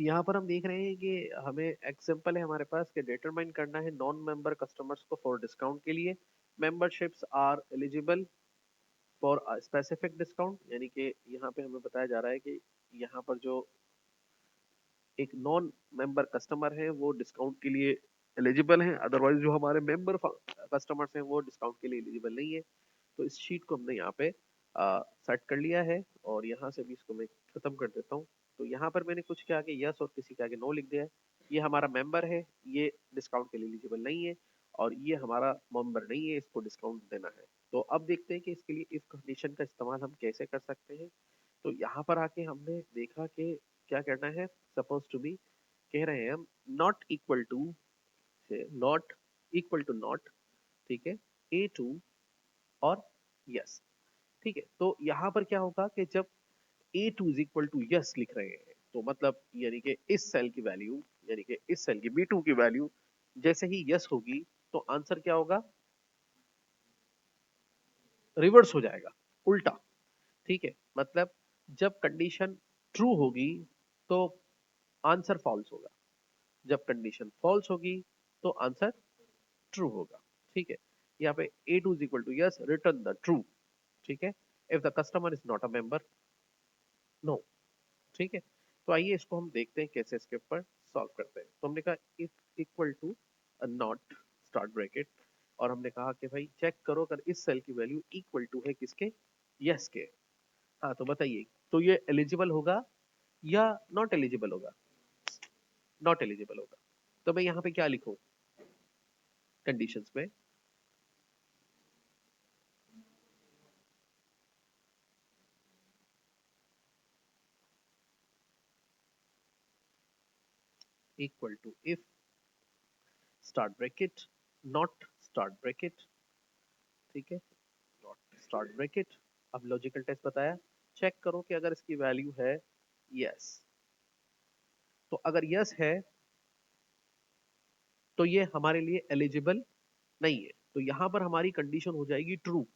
यहाँ पर हम देख रहे हैं कि हमें एग्जाम्पल है हमारे पास कि डिटरमाइन करना है नॉन मेंबर कस्टमर्स को फॉर डिस्काउंट के लिए। Memberships are eligible for specific discount, यानी कि यहाँ पे हमें बताया जा रहा है कि यहाँ पर जो एक नॉन मेंबर कस्टमर है वो डिस्काउंट के लिए एलिजिबल है, अदरवाइज जो हमारे मेंबर कस्टमर्स हैं वो डिस्काउंट के लिए एलिजिबल नहीं है। तो इस शीट को हमने यहाँ पे सेट कर लिया है और यहाँ से भी इसको मैं खत्म कर देता हूँ। तो यहाँ पर मैंने कुछ के आगे यस और किसी के आगे नो लिख दिया है। ये हमारा मेंबर है, ये डिस्काउंट के लिए एलिजिबल नहीं है, और ये हमारा मेंबर नहीं है, इसको डिस्काउंट देना है। तो अब देखते हैं कि इसके लिए इफ कंडीशन का इस्तेमाल हम कैसे कर सकते हैं। तो यहाँ पर आके हमने देखा कि क्या करना है। सपोज टू बी कह रहे हैं हम नॉट इक्वल टू से नॉट इक्वल टू नॉट, ठीक है, ए टू और यस। ठीक है, तो यहाँ पर क्या होगा कि जब A two is equal to yes लिख रहे हैं तो मतलब यानी कि इस सेल की वैल्यू, यानी कि इस सेल की बी टू की वैल्यू जैसे ही यस होगी तो आंसर क्या होगा, रिवर्स हो जाएगा, उल्टा। ठीक है, मतलब जब कंडीशन ट्रू होगी तो आंसर फॉल्स होगा, जब कंडीशन फॉल्स होगी तो आंसर ट्रू होगा। ठीक है, यहाँ पे A two is equal to yes return the true. ठीक है, if the customer is not a member, no. ठीक है, तो आइए इसको हम देखते हैं कैसे इसके ऊपर सॉल्व करते हैं। तो हमने कहा if equal to not start bracket, और हमने कहा कि भाई चेक करो अगर इस सेल की वैल्यू इक्वल टू है किसके, यस के। हाँ तो बताइए, तो ये एलिजिबल होगा या नॉट एलिजिबल होगा, नॉट एलिजिबल होगा। तो मैं यहाँ पे क्या लिखूं कंडीशंस में, equal to if start bracket not start bracket, ठीक है, नॉट स्टार्ट ब्रैकेट। अब लॉजिकल टेस्ट बताया, चेक करो कि अगर इसकी वैल्यू है यस, तो अगर यस है तो ये हमारे लिए एलिजिबल नहीं है। तो यहाँ पर हमारी कंडीशन हो जाएगी ट्रू,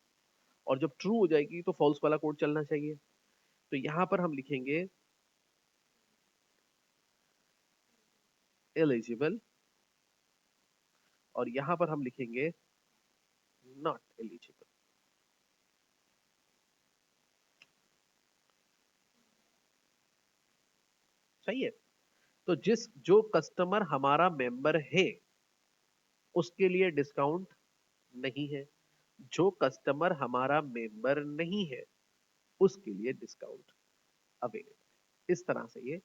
और जब ट्रू हो जाएगी तो फॉल्स वाला कोड चलना चाहिए। तो यहाँ पर हम लिखेंगे एलिजिबल, और यहाँ पर हम लिखेंगे नॉट एलिजिबल। सही है, तो जिस जो कस्टमर हमारा मेंबर है उसके लिए डिस्काउंट नहीं है, जो कस्टमर हमारा मेंबर नहीं है उसके लिए डिस्काउंट अवेलेबल। इस तरह से ये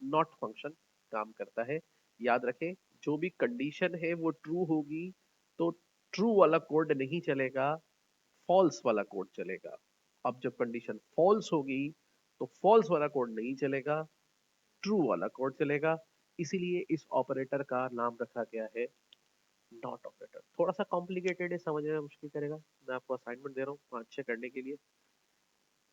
नॉट फंक्शन काम करता है। याद रखें, जो भी कंडीशन है वो ट्रू होगी तो ट्रू वाला कोड नहीं चलेगा, फॉल्स वाला कोड चलेगा। अब जब कंडीशन फॉल्स होगी तो फॉल्स वाला कोड नहीं चलेगा, ट्रू वाला कोड चलेगा। इसीलिए इस ऑपरेटर का नाम रखा गया है नॉट ऑपरेटर। थोड़ा सा कॉम्प्लिकेटेड है, समझने में मुश्किल करेगा, मैं आपको असाइनमेंट दे रहा हूँ 5-6 करने के लिए।